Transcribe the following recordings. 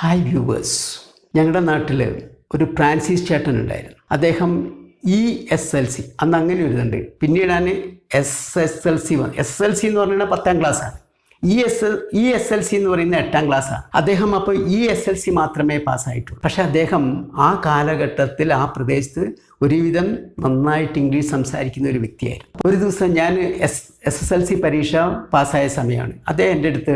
Hi viewers, ഞങ്ങളുടെ നാട്ടിൽ ഒരു ഫ്രാൻസിസ് ചേട്ടൻ ഉണ്ടായിരുന്നു. അദ്ദേഹം ESLC അന്ന് അങ്ങനെ ഒരു ഇതുണ്ട്. പിന്നീടാണ് SSLC വന്നത്. SLC എന്ന് പറഞ്ഞാൽ 10ാം ക്ലാസ്സാണ്. ESLC എന്ന് പറയുന്നത് 8ാം ക്ലാസ്സാണ്. അദ്ദേഹം അപ്പോൾ ESLC മാത്രമേ പാസ്സായിട്ടുള്ളൂ. പക്ഷെ അദ്ദേഹം ആ കാലഘട്ടത്തിൽ ആ പ്രദേശത്ത് ഒരുവിധം നന്നായിട്ട് ഇംഗ്ലീഷ് സംസാരിക്കുന്ന ഒരു വ്യക്തിയായിരുന്നു. ഒരു ദിവസം ഞാൻ SSLC പരീക്ഷ പാസ്സായ സമയമാണ്. അദ്ദേഹം എൻ്റെ അടുത്ത്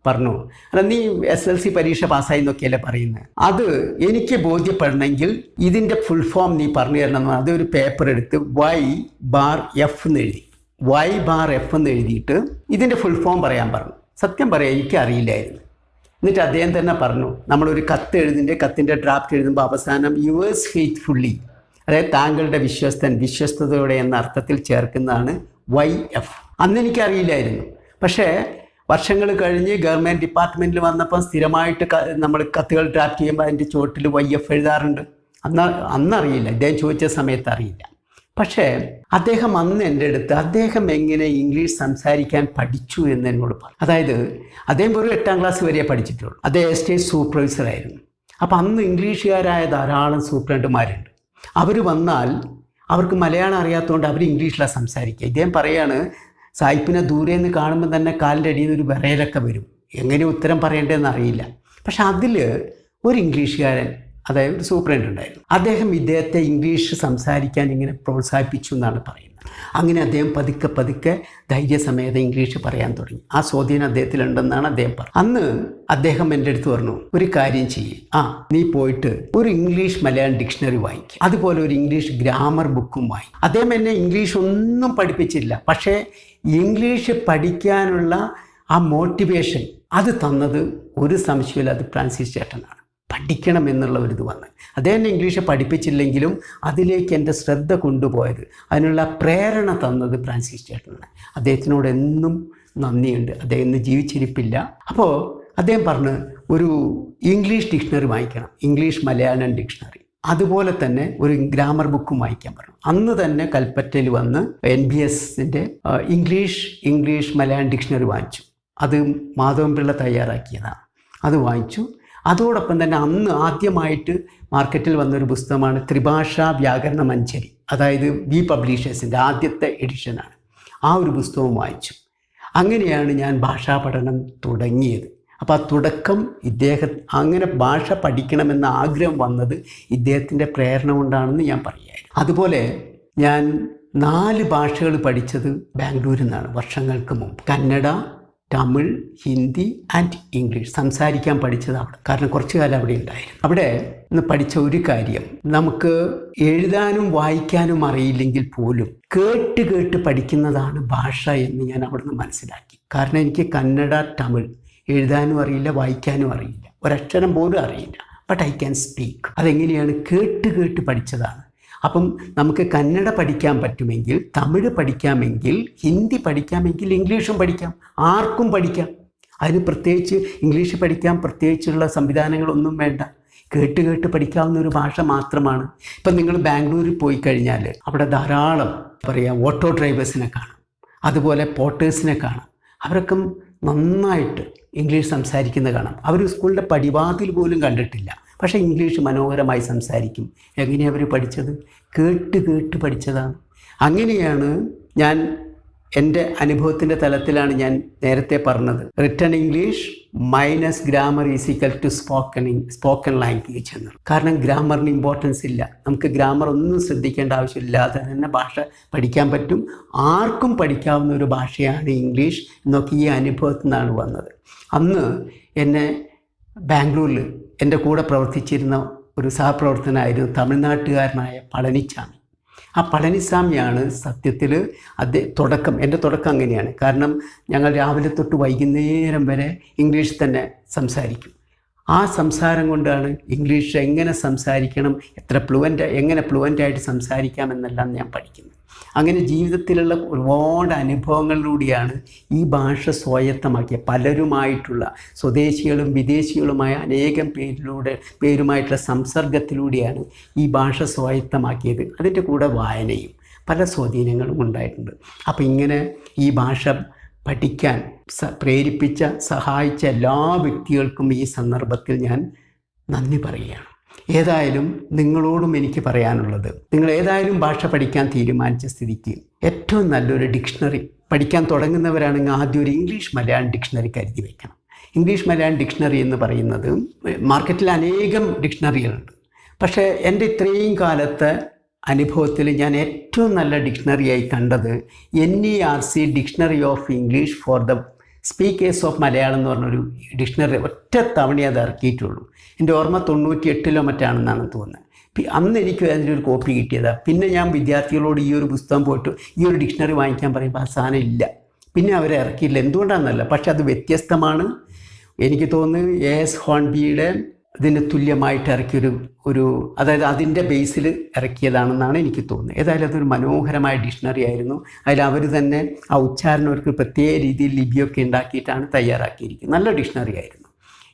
പറഞ്ഞു, അല്ല നീ SLC പരീക്ഷ പാസ്സായി എന്നൊക്കെയല്ലേ പറയുന്നത്, അത് എനിക്ക് ബോധ്യപ്പെടണമെങ്കിൽ ഇതിൻ്റെ ഫുൾ ഫോം നീ പറഞ്ഞു തരണം. അതൊരു പേപ്പർ എടുത്ത് Y⁻F എന്ന് എഴുതി. Y⁻F എന്ന് എഴുതിയിട്ട് ഇതിൻ്റെ ഫുൾ ഫോം പറയാൻ പറഞ്ഞു. സത്യം പറയാം, എനിക്കറിയില്ലായിരുന്നു. എന്നിട്ട് അദ്ദേഹം തന്നെ പറഞ്ഞു, നമ്മളൊരു കത്ത് കത്തിൻ്റെ ഡ്രാഫ്റ്റ് എഴുതുമ്പോൾ അവസാനം യുവേഴ്സ് ഫെയ്ത്ത്ഫുള്ളി, അതായത് താങ്കളുടെ വിശ്വസ്തയോടെ എന്ന അർത്ഥത്തിൽ ചേർക്കുന്നതാണ് YF. അന്ന് എനിക്കറിയില്ലായിരുന്നു. പക്ഷേ വർഷങ്ങൾ കഴിഞ്ഞ് ഗവൺമെൻറ് ഡിപ്പാർട്ട്മെൻറ്റിൽ വന്നപ്പോൾ സ്ഥിരമായിട്ട് നമ്മൾ കത്തുകൾ ഡ്രാഫ്റ്റ് ചെയ്യുമ്പോൾ അതിൻ്റെ ചുവട്ടിൽ YF എഴുതാറുണ്ട്. അന്നറിയില്ല, അദ്ദേഹം ചോദിച്ച സമയത്ത് അറിയില്ല. പക്ഷേ അദ്ദേഹം അന്ന് എൻ്റെ അടുത്ത് അദ്ദേഹം എങ്ങനെ ഇംഗ്ലീഷ് സംസാരിക്കാൻ പഠിച്ചു എന്ന് എന്നോട് പറഞ്ഞു. അതായത് അദ്ദേഹം ഒരു 8ാം ക്ലാസ് വരെ പഠിച്ചിട്ടുള്ളൂ. അദ്ദേഹം എസ്റ്റേറ്റ് സൂപ്പർവൈസറായിരുന്നു. അപ്പോൾ അന്ന് ഇംഗ്ലീഷുകാരായ ധാരാളം സൂപ്രണ്ടുമാരുണ്ട്. അവർ വന്നാൽ അവർക്ക് മലയാളം അറിയാത്തതുകൊണ്ട് അവർ ഇംഗ്ലീഷിലാണ് സംസാരിക്കുക. ഇദ്ദേഹം പറയാണ്, സായിപ്പിനെ ദൂരെ നിന്ന് കാണുമ്പോൾ തന്നെ കാലിൻ്റെ അടിയിൽ നിന്ന് ഒരു വിറയലൊക്കെ വരും, എങ്ങനെ ഉത്തരം പറയേണ്ടതെന്ന് അറിയില്ല. പക്ഷെ അതിൽ ഒരു ഇംഗ്ലീഷുകാരൻ, അതായത് ഒരു സൂപ്രണ്ട് ഉണ്ടായിരുന്നു. അദ്ദേഹം ഇദ്ദേഹത്തെ ഇംഗ്ലീഷ് സംസാരിക്കാൻ ഇങ്ങനെ പ്രോത്സാഹിപ്പിച്ചു എന്നാണ് പറയുന്നത്. അങ്ങനെ അദ്ദേഹം പതുക്കെ ധൈര്യസമേതം ഇംഗ്ലീഷ് പറയാൻ തുടങ്ങി. ആ സ്വാധീനം അദ്ദേഹത്തിലുണ്ടെന്നാണ് അദ്ദേഹം പറഞ്ഞത്. അന്ന് അദ്ദേഹം എൻ്റെ അടുത്ത് പറഞ്ഞു, ഒരു കാര്യം ചെയ്യ്, നീ പോയിട്ട് ഒരു ഇംഗ്ലീഷ് മലയാളം ഡിക്ഷണറി വാങ്ങിക്കുക, അതുപോലെ ഒരു ഇംഗ്ലീഷ് ഗ്രാമർ ബുക്കും വാങ്ങി. അദ്ദേഹം എന്നെ ഇംഗ്ലീഷ് ഒന്നും പഠിപ്പിച്ചില്ല, പക്ഷേ ഇംഗ്ലീഷ് പഠിക്കാനുള്ള ആ മോട്ടിവേഷൻ അത് തന്നത് ഒരു സംശയമില്ല, അത് ഫ്രാൻസിസ് ചേട്ടനാണ്. പഠിക്കണം എന്നുള്ള ഒരു ഇത് വന്ന് അദ്ദേഹം ഇംഗ്ലീഷ് പഠിപ്പിച്ചില്ലെങ്കിലും അതിലേക്ക് എൻ്റെ ശ്രദ്ധ കൊണ്ടുപോയത്, അതിനുള്ള പ്രേരണ തന്നത് ഫ്രാൻസിസ് ചേട്ടനാണ്. അദ്ദേഹത്തിനോട് എന്നും നന്ദിയുണ്ട്. അദ്ദേഹം ഇന്ന് ജീവിച്ചിരിപ്പില്ല. അപ്പോൾ അദ്ദേഹം പറഞ്ഞ് ഒരു ഇംഗ്ലീഷ് ഡിക്ഷണറി വാങ്ങിക്കണം, ഇംഗ്ലീഷ് മലയാളം ഡിക്ഷണറി, അതുപോലെ തന്നെ ഒരു ഗ്രാമർ ബുക്കും വാങ്ങിക്കാൻ പറഞ്ഞു. അന്ന് തന്നെ കൽപ്പറ്റയിൽ വന്ന് NBSൻ്റെ ഇംഗ്ലീഷ് മലയാളം ഡിക്ഷണറി വാങ്ങിച്ചു. അത് മാധവൻപിള്ള തയ്യാറാക്കിയതാണ്. അത് വാങ്ങിച്ചു. അതോടൊപ്പം തന്നെ അന്ന് ആദ്യമായിട്ട് മാർക്കറ്റിൽ വന്നൊരു പുസ്തകമാണ് ത്രിഭാഷാ വ്യാകരണ മഞ്ചരി, അതായത് പബ്ലിഷേഴ്സിൻ്റെ ആദ്യത്തെ എഡിഷനാണ്. ആ ഒരു പുസ്തകവും വായിച്ചു. അങ്ങനെയാണ് ഞാൻ ഭാഷാ പഠനം തുടങ്ങിയത്. അപ്പോൾ ആ തുടക്കം അങ്ങനെ ഭാഷ പഠിക്കണമെന്ന ആഗ്രഹം വന്നത് ഇദ്ദേഹത്തിൻ്റെ പ്രേരണ കൊണ്ടാണെന്ന് ഞാൻ പറയുമായിരുന്നു. അതുപോലെ ഞാൻ 4 ഭാഷകൾ പഠിച്ചത് ബാംഗ്ലൂരിൽ നിന്നാണ് വർഷങ്ങൾക്ക് മുമ്പ്. കന്നഡ, തമിഴ്, ഹിന്ദി ആൻഡ് ഇംഗ്ലീഷ് സംസാരിക്കാൻ പഠിച്ചത് അവിടെ. കാരണം കുറച്ചു കാലം അവിടെ ഉണ്ടായിരുന്നു. അവിടെ നിന്ന് പഠിച്ച ഒരു കാര്യം, നമുക്ക് എഴുതാനും വായിക്കാനും അറിയില്ലെങ്കിൽ പോലും കേട്ട് പഠിക്കുന്നതാണ് ഭാഷ എന്ന് ഞാൻ അവിടെ നിന്ന് മനസ്സിലാക്കി. കാരണം എനിക്ക് കന്നഡ, തമിഴ് എഴുതാനും അറിയില്ല, വായിക്കാനും അറിയില്ല, ഒരക്ഷരം പോലും അറിയില്ല. But I can speak. അതെങ്ങനെയാണ്? കേട്ട് പഠിച്ചതാണ്. അപ്പം നമുക്ക് കന്നഡ പഠിക്കാൻ പറ്റുമെങ്കിൽ, തമിഴ് പഠിക്കാമെങ്കിൽ, ഹിന്ദി പഠിക്കാമെങ്കിൽ ഇംഗ്ലീഷും പഠിക്കാം, ആർക്കും പഠിക്കാം. അതിന് പ്രത്യേകിച്ച് ഇംഗ്ലീഷ് പഠിക്കാൻ പ്രത്യേകിച്ചുള്ള സംവിധാനങ്ങളൊന്നും വേണ്ട. കേട്ട് പഠിക്കാവുന്ന ഒരു ഭാഷ മാത്രമാണ്. ഇപ്പം നിങ്ങൾ ബാംഗ്ലൂരിൽ പോയി കഴിഞ്ഞാൽ അവിടെ ധാരാളം ഓട്ടോ ഡ്രൈവേഴ്സിനെ കാണാം, അതുപോലെ പോർട്ടേഴ്സിനെ കാണാം. അവരൊക്കെ നന്നായിട്ട് ഇംഗ്ലീഷ് സംസാരിക്കുന്നത് കാണാം. അവർ സ്കൂളിൻ്റെ പടിവാതിൽ പോലും കണ്ടിട്ടില്ല, പക്ഷേ ഇംഗ്ലീഷ് മനോഹരമായി സംസാരിക്കും. എങ്ങനെയാണ് അവർ പഠിച്ചത്? കേട്ട് പഠിച്ചതാണ്. അങ്ങനെയാണ് ഞാൻ എൻ്റെ അനുഭവത്തിൻ്റെ തലത്തിലാണ് ഞാൻ നേരത്തെ പറഞ്ഞത്, written English minus grammar is equal to spoken language എന്ന്. കാരണം ഗ്രാമറിന് ഇമ്പോർട്ടൻസ് ഇല്ല. നമുക്ക് ഗ്രാമർ ഒന്നും ശ്രദ്ധിക്കേണ്ട ആവശ്യമില്ലാതെ തന്നെ ഭാഷ പഠിക്കാൻ പറ്റും. ആർക്കും പഠിക്കാവുന്ന ഒരു ഭാഷയാണ് ഇംഗ്ലീഷ് എന്നൊക്കെ ഈ അനുഭവത്തിൽ നിന്നാണ് വന്നത്. അന്ന് എന്നെ ബാംഗ്ലൂരിൽ എൻ്റെ കൂടെ പ്രവർത്തിച്ചിരുന്ന ഒരു സഹപ്രവർത്തനായിരുന്നു തമിഴ്നാട്ടുകാരനായ പളനിസ്വാമി. ആ പളനിസ്വാമിയാണ് സത്യത്തിൽ എൻ്റെ തുടക്കം അങ്ങനെയാണ്. കാരണം ഞങ്ങൾ രാവിലെ തൊട്ട് വൈകുന്നേരം വരെ ഇംഗ്ലീഷ് തന്നെ സംസാരിക്കും. ആ സംസാരം കൊണ്ടാണ് ഇംഗ്ലീഷ് എങ്ങനെ സംസാരിക്കണം, എങ്ങനെ ഫ്ലുവൻ്റായിട്ട് സംസാരിക്കാമെന്നെല്ലാം ഞാൻ പഠിക്കുന്നത്. അങ്ങനെ ജീവിതത്തിലുള്ള ഒരുപാട് അനുഭവങ്ങളിലൂടെയാണ് ഈ ഭാഷ സ്വായത്തമാക്കിയ പലരുമായിട്ടുള്ള സ്വദേശികളും വിദേശികളുമായ അനേകം പേരുമായിട്ടുള്ള സംസർഗത്തിലൂടെയാണ് ഈ ഭാഷ സ്വായത്തമാക്കിയത്. അതിൻ്റെ കൂടെ വായനയും പല സ്വാധീനങ്ങളും ഉണ്ടായിട്ടുണ്ട്. അപ്പോൾ ഇങ്ങനെ ഈ ഭാഷ പഠിക്കാൻ പ്രേരിപ്പിച്ച സഹായിച്ച എല്ലാ വ്യക്തികൾക്കും ഈ സന്ദർഭത്തിൽ ഞാൻ നന്ദി പറയുകയാണ്. ഏതായാലും നിങ്ങളോടും എനിക്ക് പറയാനുള്ളത്, നിങ്ങൾ ഏതായാലും ഭാഷ പഠിക്കാൻ തീരുമാനിച്ച സ്ഥിതിക്ക് ഏറ്റവും നല്ലൊരു ഡിക്ഷണറി പഠിക്കാൻ തുടങ്ങുന്നവരാണെങ്കിൽ ആദ്യം ഒരു ഇംഗ്ലീഷ് മലയാളം ഡിക്ഷണറി കരുതി വയ്ക്കണം. ഇംഗ്ലീഷ് മലയാളം ഡിക്ഷണറി എന്ന് പറയുന്നത് മാർക്കറ്റിൽ അനേകം ഡിക്ഷണറികളുണ്ട്. പക്ഷേ എൻ്റെ ഇത്രയും കാലത്തെ അനുഭവത്തിൽ ഞാൻ ഏറ്റവും നല്ല ഡിക്ഷണറിയായി കണ്ടത് NERC dictionary of English for the speaker's of Malayalam എന്ന് പറഞ്ഞൊരു ഡിക്ഷണറി ഒറ്റ തവണയെ അത് ഇറക്കിയിട്ടുള്ളൂ. എൻ്റെ ഓർമ്മ 98 മറ്റാണെന്നാണ് തോന്നുന്നത്. അന്ന് എനിക്ക് അതിൻ്റെ ഒരു കോപ്പി കിട്ടിയതാണ്. പിന്നെ ഞാൻ വിദ്യാർത്ഥികളോട് ഈ ഒരു പുസ്തകം പോയിട്ട് ഈ ഒരു ഡിക്ഷണറി വാങ്ങിക്കാൻ പറയുമ്പോൾ ആ സാധനം ഇല്ല. പിന്നെ അവരെ ഇറക്കിയില്ല. എന്തുകൊണ്ടാണെന്നല്ല, പക്ഷെ അത് വ്യത്യസ്തമാണ്. എനിക്ക് തോന്നുന്നു AS ഹോൺബിയുടെ ഇതിന് തുല്യമായിട്ട് ഇറക്കിയൊരു അതായത് അതിൻ്റെ ബേസിൽ ഇറക്കിയതാണെന്നാണ് എനിക്ക് തോന്നുന്നത്. ഏതായാലും അതൊരു മനോഹരമായ ഡിക്ഷണറി ആയിരുന്നു. അതിൽ അവർ തന്നെ ആ ഉച്ചാരണവർക്ക് പ്രത്യേക രീതിയിൽ ലിപിയൊക്കെ ഉണ്ടാക്കിയിട്ടാണ് തയ്യാറാക്കിയിരിക്കുന്നത്. നല്ല ഡിക്ഷണറി ആയിരുന്നു.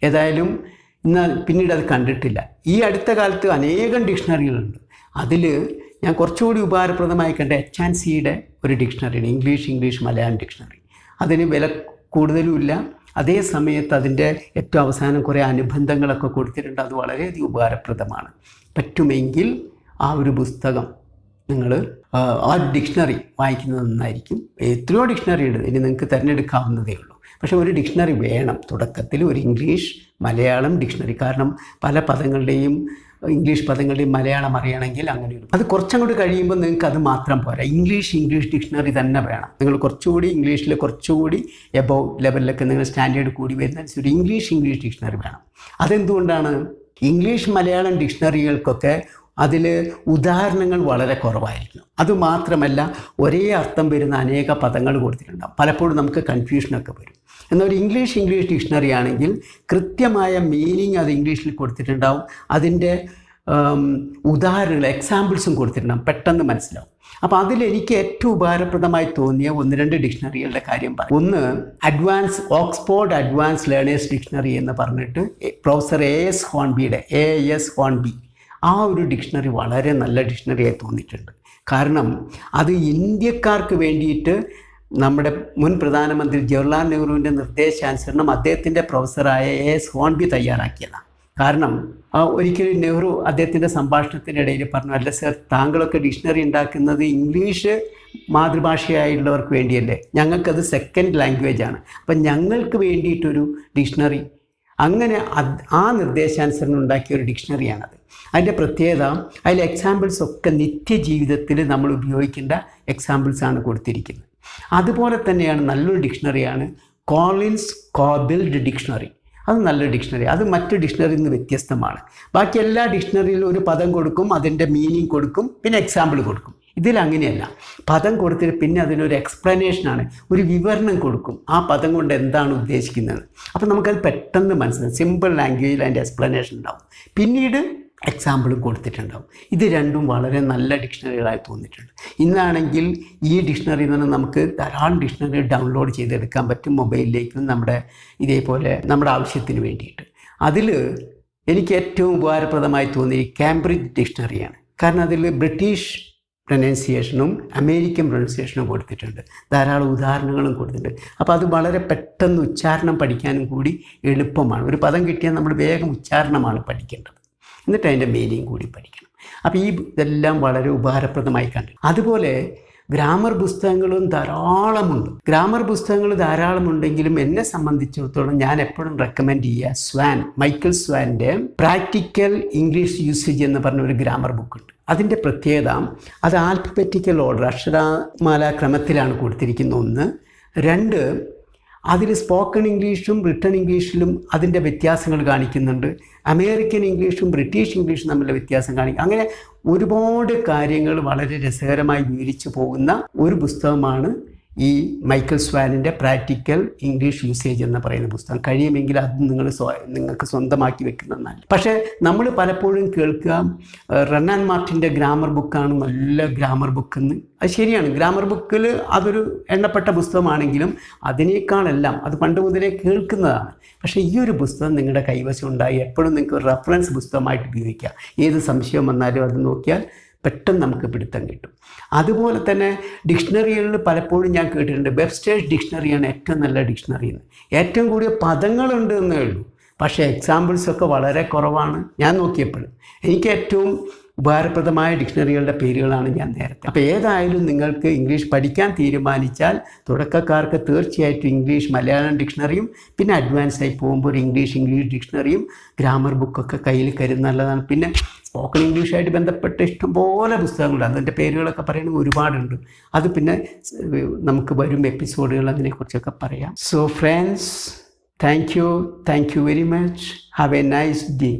ഏതായാലും പിന്നീട് അത് കണ്ടിട്ടില്ല. ഈ അടുത്ത കാലത്ത് അനേകം ഡിക്ഷണറികളുണ്ട്. അതിൽ ഞാൻ കുറച്ചുകൂടി ഉപകാരപ്രദമായി കണ്ട HNCയുടെ ഒരു ഡിക്ഷണറിയാണ്, ഇംഗ്ലീഷ് മലയാളം ഡിക്ഷണറി. അതിന് വില കൂടുതലുമില്ല. അതേ സമയത്ത് അതിൻ്റെ ഏറ്റവും അവസാനം കുറേ അനുബന്ധങ്ങളൊക്കെ കൊടുത്തിട്ടുണ്ട്. അത് വളരെയധികം ഉപകാരപ്രദമാണ്. പറ്റുമെങ്കിൽ ആ ഒരു പുസ്തകം നിങ്ങൾ ആ ഡിക്ഷണറി വായിക്കുന്നത് നന്നായിരിക്കും. എത്രയോ ഡിക്ഷണറി ഉണ്ട്, ഇനി നിങ്ങൾക്ക് തിരഞ്ഞെടുക്കാവുന്നതേ ഉള്ളൂ. പക്ഷേ ഒരു ഡിക്ഷണറി വേണം തുടക്കത്തിൽ, ഒരു ഇംഗ്ലീഷ് മലയാളം ഡിക്ഷണറി. കാരണം പല പദങ്ങളുടെയും ഇംഗ്ലീഷ് പദങ്ങളുടെയും മലയാളം അറിയണമെങ്കിൽ അങ്ങനെ ഒരു അത് കുറച്ചങ്ങോട്ട് കഴിയുമ്പോൾ നിങ്ങൾക്ക് അത് മാത്രം പോരാ, ഇംഗ്ലീഷ് ഡിക്ഷണറി തന്നെ വേണം. നിങ്ങൾ കുറച്ചുകൂടി ഇംഗ്ലീഷിൽ കുറച്ചുകൂടി എബോവ് ലെവലിലൊക്കെ നിങ്ങൾ സ്റ്റാൻഡേർഡ് കൂടി വരുന്നതനുസരിച്ച് ഇംഗ്ലീഷ് ഡിക്ഷണറി വേണം. അതെന്തുകൊണ്ടാണ്? ഇംഗ്ലീഷ് മലയാളം ഡിക്ഷണറികൾക്കൊക്കെ അതിൽ ഉദാഹരണങ്ങൾ വളരെ കുറവായിരിക്കും. അതുമാത്രമല്ല ഒരേ അർത്ഥം വരുന്ന അനേക പദങ്ങൾ കൊടുത്തിട്ടുണ്ടാകും. പലപ്പോഴും നമുക്ക് കൺഫ്യൂഷനൊക്കെ വരും. എന്നാൽ ഒരു ഇംഗ്ലീഷ് ഡിക്ഷണറി ആണെങ്കിൽ കൃത്യമായ മീനിങ് അത് ഇംഗ്ലീഷിൽ കൊടുത്തിട്ടുണ്ടാവും. അതിൻ്റെ ഉദാഹരണങ്ങൾ എക്സാമ്പിൾസും കൊടുത്തിട്ടുണ്ടാകും, പെട്ടെന്ന് മനസ്സിലാവും. അപ്പോൾ അതിലെനിക്ക് ഏറ്റവും ഉപകാരപ്രദമായി തോന്നിയ 1-2 ഡിക്ഷണറികളുടെ കാര്യം പറയും. ഒന്ന് ഓക്സ്ഫോർഡ് അഡ്വാൻസ് ലേണേഴ്സ് ഡിക്ഷണറി എന്ന് പറഞ്ഞിട്ട് പ്രൊഫസർ AS ഹോൺബി ആ ഒരു ഡിക്ഷണറി വളരെ നല്ല ഡിക്ഷണറിയായി തോന്നിയിട്ടുണ്ട്. കാരണം അത് ഇന്ത്യക്കാർക്ക് വേണ്ടിയിട്ട് നമ്മുടെ മുൻ പ്രധാനമന്ത്രി ജവഹർലാൽ നെഹ്റുവിൻ്റെ നിർദ്ദേശാനുസരണം അദ്ദേഹത്തിൻ്റെ പ്രൊഫസറായ AS ഹോൺബി തയ്യാറാക്കിയതാണ്. കാരണം ഒരിക്കലും നെഹ്റു അദ്ദേഹത്തിൻ്റെ സംഭാഷണത്തിനിടയിൽ പറഞ്ഞു, അല്ല സർ, താങ്കളൊക്കെ ഡിക്ഷണറി ഉണ്ടാക്കുന്നത് ഇംഗ്ലീഷ് മാതൃഭാഷയായുള്ളവർക്ക് വേണ്ടിയല്ലേ, ഞങ്ങൾക്കത് സെക്കൻഡ് ലാംഗ്വേജാണ്, അപ്പം ഞങ്ങൾക്ക് വേണ്ടിയിട്ടൊരു ഡിക്ഷണറി. അങ്ങനെ ആ നിർദ്ദേശാനുസരണം ഉണ്ടാക്കിയ ഒരു ഡിക്ഷണറിയാണത്. അതിൻ്റെ പ്രത്യേകത അതിൽ എക്സാമ്പിൾസ് ഒക്കെ നിത്യജീവിതത്തിൽ നമ്മൾ ഉപയോഗിക്കേണ്ട എക്സാമ്പിൾസാണ് കൊടുത്തിരിക്കുന്നത്. അതുപോലെ തന്നെയാണ് നല്ലൊരു ഡിക്ഷണറിയാണ് കോളിൻസ് കോബിൽഡ് ഡിക്ഷണറി. അത് നല്ലൊരു ഡിക്ഷണറി. അത് മറ്റ് ഡിക്ഷണറിയിൽ നിന്ന് വ്യത്യസ്തമാണ്. ബാക്കി എല്ലാ ഡിക്ഷണറിയിലും ഒരു പദം കൊടുക്കും, അതിൻ്റെ മീനിങ് കൊടുക്കും, പിന്നെ എക്സാമ്പിൾ കൊടുക്കും. ഇതിലങ്ങനെയല്ല. പദം കൊടുത്തിട്ട് പിന്നെ അതിനൊരു എക്സ്പ്ലനേഷനാണ്, ഒരു വിവരണം കൊടുക്കും, ആ പദം കൊണ്ട് എന്താണ് ഉദ്ദേശിക്കുന്നത്. അപ്പോൾ നമുക്കത് പെട്ടെന്ന് മനസ്സിലാവും. സിമ്പിൾ ലാംഗ്വേജിൽ അതിൻ്റെ എക്സ്പ്ലനേഷൻ ഉണ്ടാവും, പിന്നീട് എക്സാമ്പിളും കൊടുത്തിട്ടുണ്ടാവും. ഇത് രണ്ടും വളരെ നല്ല ഡിക്ഷണറികളായി തോന്നിയിട്ടുണ്ട്. ഇന്നാണെങ്കിൽ ഈ ഡിക്ഷണറി എന്ന് പറഞ്ഞാൽ നമുക്ക് ധാരാളം ഡിക്ഷണറി ഡൗൺലോഡ് ചെയ്തെടുക്കാൻ പറ്റും മൊബൈലിലേക്കും, ഇതേപോലെ നമ്മുടെ ആവശ്യത്തിന് വേണ്ടിയിട്ട്. അതിൽ എനിക്ക് ഏറ്റവും ഉപകാരപ്രദമായി തോന്നിയ കാംബ്രിഡ്ജ് ഡിക്ഷണറിയാണ്. കാരണം അതിൽ ബ്രിട്ടീഷ് പ്രൊനൗൺസിയേഷനും അമേരിക്കൻ പ്രൊനൗൺസിയേഷനും കൊടുത്തിട്ടുണ്ട്, ധാരാളം ഉദാഹരണങ്ങളും കൊടുത്തിട്ടുണ്ട്. അപ്പോൾ അത് വളരെ പെട്ടെന്ന് ഉച്ചാരണം പഠിക്കാനും കൂടി എളുപ്പമാണ്. ഒരു പദം കിട്ടിയാൽ നമ്മൾ വേഗം ഉച്ചാരണമാണ് പഠിക്കേണ്ടത്, എന്നിട്ട് അതിൻ്റെ മീനിങ് കൂടി പഠിക്കണം. അപ്പോൾ ഇതെല്ലാം വളരെ ഉപകാരപ്രദമായി കണ്ടു. അതുപോലെ ഗ്രാമർ പുസ്തകങ്ങളും ധാരാളമുണ്ടെങ്കിലും എന്നെ സംബന്ധിച്ചിടത്തോളം ഞാൻ എപ്പോഴും റെക്കമെൻഡ് ചെയ്യുക മൈക്കൽ സ്വാൻ്റെ പ്രാക്ടിക്കൽ ഇംഗ്ലീഷ് യൂസേജ് എന്ന് പറഞ്ഞ ഒരു ഗ്രാമർ ബുക്കുണ്ട്. അതിൻ്റെ പ്രത്യേകത അത് ആൽഫബറ്റിക്കൽ ഓർഡർ, അക്ഷരമാല ക്രമത്തിലാണ് കൊടുത്തിരിക്കുന്ന ഒന്ന്. 2, അതിൽ സ്പോക്കൺ ഇംഗ്ലീഷും റിട്ടൺ ഇംഗ്ലീഷിലും അതിൻ്റെ വ്യത്യാസങ്ങൾ കാണിക്കുന്നുണ്ട്. അമേരിക്കൻ ഇംഗ്ലീഷും ബ്രിട്ടീഷ് ഇംഗ്ലീഷും തമ്മിലുള്ള വ്യത്യാസം കാണിക്കും. അങ്ങനെ ഒരുപാട് കാര്യങ്ങൾ വളരെ രസകരമായി വിവരിച്ചു പോകുന്ന ഒരു പുസ്തകമാണ് ഈ മൈക്കൽ സ്വാനിൻ്റെ പ്രാക്ടിക്കൽ ഇംഗ്ലീഷ് യൂസേജ് എന്ന് പറയുന്ന പുസ്തകം. കഴിയുമെങ്കിൽ അത് നിങ്ങൾക്ക് സ്വന്തമാക്കി വെക്കുന്നതാണ്. പക്ഷേ നമ്മൾ പലപ്പോഴും കേൾക്കുക റണ്ണൻ മാർട്ടിൻ്റെ ഗ്രാമർ ബുക്കാണ് നല്ല ഗ്രാമർ ബുക്കെന്ന്. അത് ശരിയാണ്, ഗ്രാമർ ബുക്കിൽ അതൊരു എണ്ണപ്പെട്ട പുസ്തകമാണെങ്കിലും അതിനേക്കാളെല്ലാം അത് പണ്ട് മുതലേ കേൾക്കുന്നതാണ്. പക്ഷേ ഈ ഒരു പുസ്തകം നിങ്ങളുടെ കൈവശം ഉണ്ടായി എപ്പോഴും നിങ്ങൾക്ക് റെഫറൻസ് പുസ്തകമായിട്ട് ഉപയോഗിക്കാം. ഏത് സംശയം വന്നാലും അത് നോക്കിയാൽ പെട്ടെന്ന് നമുക്ക് പിടുത്തം കിട്ടും. അതുപോലെ തന്നെ ഡിക്ഷണറികളിൽ പലപ്പോഴും ഞാൻ കേട്ടിട്ടുണ്ട് വെബ്സ്റ്റേഴ്സ് ഡിക്ഷണറിയാണ് ഏറ്റവും നല്ല ഡിക്ഷണറി എന്ന്. ഏറ്റവും കൂടിയ പദങ്ങളുണ്ട് എന്നേ ഉള്ളൂ, പക്ഷേ എക്സാമ്പിൾസൊക്കെ വളരെ കുറവാണ് ഞാൻ നോക്കിയപ്പോൾ. എനിക്ക് ഏറ്റവും ഉപകാരപ്രദമായ ഡിക്ഷണറികളുടെ പേരുകളാണ് ഞാൻ നേരത്തെ. അപ്പോൾ ഏതായാലും നിങ്ങൾക്ക് ഇംഗ്ലീഷ് പഠിക്കാൻ തീരുമാനിച്ചാൽ തുടക്കക്കാർക്ക് തീർച്ചയായിട്ടും ഇംഗ്ലീഷ് മലയാളം ഡിക്ഷണറിയും പിന്നെ അഡ്വാൻസ് ആയി പോകുമ്പോൾ ഒരു ഇംഗ്ലീഷ് ഡിക്ഷണറിയും ഗ്രാമർ ബുക്കൊക്കെ കയ്യിൽ കരുതുന്നത് നല്ലതാണ്. പിന്നെ സ്പോക്കൺ ഇംഗ്ലീഷായിട്ട് ബന്ധപ്പെട്ട് ഇഷ്ടംപോലെ പുസ്തകങ്ങളുണ്ട്, അതിൻ്റെ പേരുകളൊക്കെ പറയുന്നത് ഒരുപാടുണ്ട്. അത് പിന്നെ നമുക്ക് വരും എപ്പിസോഡുകൾ അതിനെക്കുറിച്ചൊക്കെ പറയാം. So friends, thank you very much. Have A nice day.